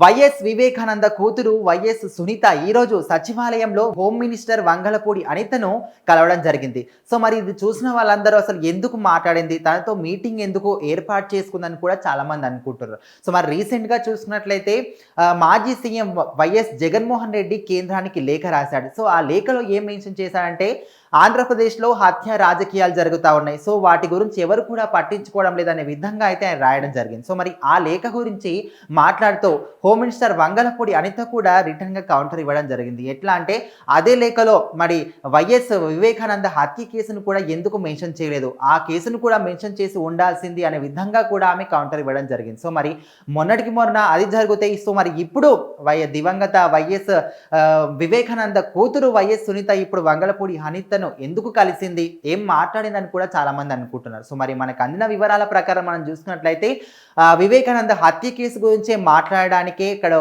YS Vivekananda కూతురు YS Sunitha ఈరోజు సచివాలయంలో హోమ్ మినిస్టర్ వంగలపూడి అనితను కలవడం జరిగింది. సో మరి ఇది చూసిన వాళ్ళందరూ అసలు ఎందుకు మాట్లాడింది, తనతో మీటింగ్ ఎందుకు ఏర్పాటు చేసుకుందని కూడా చాలా మంది అనుకుంటున్నారు. సో మరి రీసెంట్గా చూసుకున్నట్లయితే మాజీ సీఎం వైఎస్ జగన్మోహన్ రెడ్డి కేంద్రానికి లేఖ రాశాడు. సో ఆ లేఖలో ఏం మెన్షన్ చేశాడంటే ఆంధ్రప్రదేశ్లో హత్య రాజకీయాలు జరుగుతూ ఉన్నాయి. సో వాటి గురించి ఎవరు కూడా పట్టించుకోవడం లేదనే విధంగా అయితే ఆయన రాయడం జరిగింది. సో మరి ఆ లేఖ గురించి మాట్లాడుతూ హోమ్ మినిస్టర్ వంగలపూడి అనిత కూడా రిటర్న్గా కౌంటర్ ఇవ్వడం జరిగింది. ఎట్లా అంటే అదే లేఖలో మరి వైఎస్ వివేకానంద హత్య కేసును కూడా ఎందుకు మెన్షన్ చేయలేదు, ఆ కేసును కూడా మెన్షన్ చేసి ఉండాల్సింది అనే విధంగా కూడా ఆమె కౌంటర్ ఇవ్వడం జరిగింది. సో మరి మొన్నటికి మొన్న అది జరుగుతాయి. సో మరి ఇప్పుడు దివంగత వైఎస్ వివేకానంద కూతురు వైఎస్ సునీత ఇప్పుడు వంగలపూడి అనిత ఎందుకు కలిసింది, ఏం మాట్లాడిందని కూడా చాలా మంది అనుకుంటున్నారు. సో మరి మనకు అందిన వివరాల ప్రకారం మనం చూసుకున్నట్లయితే వివేకానంద హత్య కేసు గురించే మాట్లాడడానికే ఇక్కడ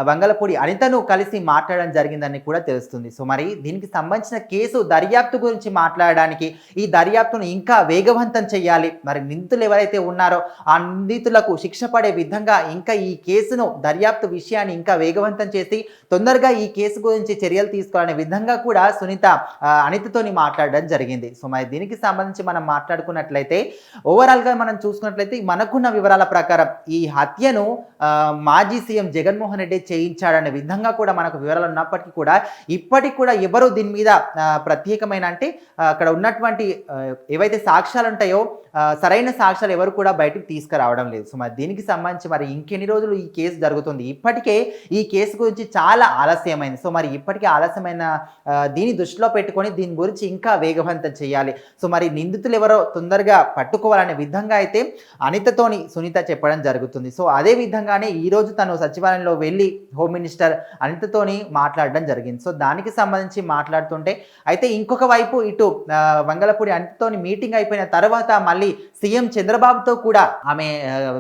వంగలపూడి అనితను కలిసి మాట్లాడడం జరిగిందని కూడా తెలుస్తుంది. సో మరి దీనికి సంబంధించిన కేసు దర్యాప్తు గురించి మాట్లాడడానికి, ఈ దర్యాప్తును ఇంకా వేగవంతం చేయాలి, మరి నిందితులు ఎవరైతే ఉన్నారో ఆ నిందితులకు శిక్ష పడే విధంగా ఇంకా ఈ కేసును దర్యాప్తు విషయాన్ని ఇంకా వేగవంతం చేసి తొందరగా ఈ కేసు గురించి చర్యలు తీసుకోవాలనే విధంగా కూడా సునీత అనితతోని మాట్లాడడం జరిగింది. సో మరి దీనికి సంబంధించి మనం మాట్లాడుకున్నట్లయితే ఓవరాల్గా మనం చూసుకున్నట్లయితే మనకున్న వివరాల ప్రకారం ఈ హత్యను మాజీ సీఎం జగన్మోహన్ రెడ్డి చేయించాడనే విధంగా కూడా మనకు వివరాలు ఉన్నప్పటికీ కూడా ఇప్పటికి కూడా ఎవరు దీని మీద ప్రత్యేకమైన అంటే అక్కడ ఉన్నటువంటి ఏవైతే సాక్ష్యాలు ఉంటాయో సరైన సాక్ష్యాలు ఎవరు కూడా బయటకు తీసుకురావడం లేదు. సో మరి దీనికి సంబంధించి మరి ఇంకెన్ని రోజులు ఈ కేసు జరుగుతుంది, ఇప్పటికే ఈ కేసు గురించి చాలా ఆలస్యమైంది. సో మరి ఇప్పటికే ఆలస్యమైన దీన్ని దృష్టిలో పెట్టుకొని దీని గురించి ఇంకా వేగవంతం చేయాలి. సో మరి నిందితులు ఎవరో తొందరగా పట్టుకోవాలనే విధంగా అయితే అనితతోని సునీత చెప్పడం జరుగుతుంది. సో అదే విధంగానే ఈరోజు తను సచివాలయంలో వెళ్ళి హోమ్ మినిస్టర్ అనితతోని మాట్లాడడం జరిగింది. సో దానికి సంబంధించి మాట్లాడుతుంటే అయితే ఇంకొక వైపు ఇటు వంగలపూడి అనితతోని మీటింగ్ అయిపోయిన తర్వాత మళ్ళీ సీఎం చంద్రబాబుతో కూడా ఆమె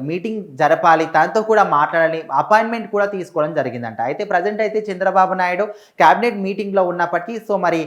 మీటింగ్ జరపాలి, తనతో కూడా మాట్లాడాలి, అపాయింట్మెంట్ కూడా తీసుకోవడం జరిగిందంట. అయితే ప్రజెంట్ అయితే చంద్రబాబు నాయుడు క్యాబినెట్ మీటింగ్లో ఉన్నప్పటికీ సో మరి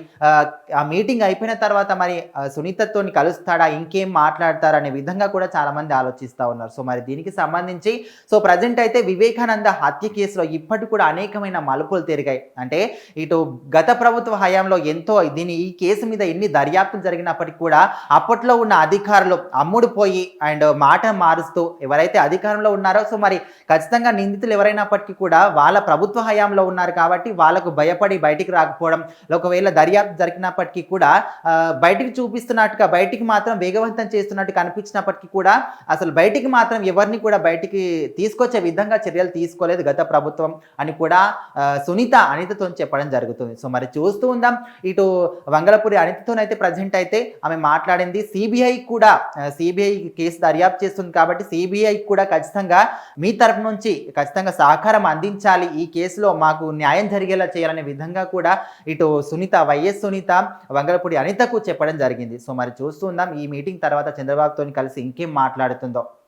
ఆ మీటింగ్ అయిపోయిన తర్వాత మరి సునీతతో కలుస్తాడా, ఇంకేం మాట్లాడతారు అనే విధంగా కూడా చాలా మంది ఆలోచిస్తూ ఉన్నారు. సో మరి దీనికి సంబంధించి సో ప్రజెంట్ అయితే వివేకానంద హత్య కేసులో ఇప్పటికి కూడా అనేకమైన మలుపులు తిరిగాయి. అంటే ఇటు గత ప్రభుత్వ హయాంలో ఎంతో ఈ కేసు మీద ఎన్ని దర్యాప్తులు జరిగినప్పటికీ కూడా అప్పట్లో ఉన్న అధికారులు అమ్ముడు పోయి అండ్ మాట మారుస్తూ ఎవరైతే అధికారంలో ఉన్నారో సో మరి ఖచ్చితంగా నిందితులు ఎవరైనప్పటికీ కూడా వాళ్ళ ప్రభుత్వ హయాంలో ఉన్నారు కాబట్టి వాళ్ళకు భయపడి బయటికి రాకపోవడం, ఒకవేళ దర్యాప్తు జరిగినప్పటికీ కూడా బయటికి చూపిస్తున్నట్టుగా బయటికి మాత్రం వేగవంతం చేస్తున్నట్టు కనిపించినప్పటికీ కూడా అసలు బయటికి మాత్రం ఎవరిని కూడా బయటికి తీసుకొచ్చే విధంగా చర్యలు తీసుకోలేదు గత ప్రభుత్వం అని కూడా సునీత అనితతో చెప్పడం జరుగుతుంది. సో మరి చూస్తూ ఉందాం, ఇటు వంగలపూడి అనితతోనైతే ప్రజెంట్ అయితే ఆమె మాట్లాడింది. సిబిఐ కేసు దర్యాప్తు చేస్తుంది కాబట్టి సిబిఐ కూడా ఖచ్చితంగా మీ తరపు నుంచి ఖచ్చితంగా సహకారం అందించాలి, ఈ కేసులో మాకు న్యాయం జరిగేలా చేయాలనే విధంగా కూడా ఇటు వైఎస్ సునీత వంగలపూడి అనితకు చెప్పడం జరిగింది. సో మరి చూస్తూ ఉందాం ఈ మీటింగ్ తర్వాత చంద్రబాబుతో కలిసి ఇంకేం మాట్లాడుతుందో.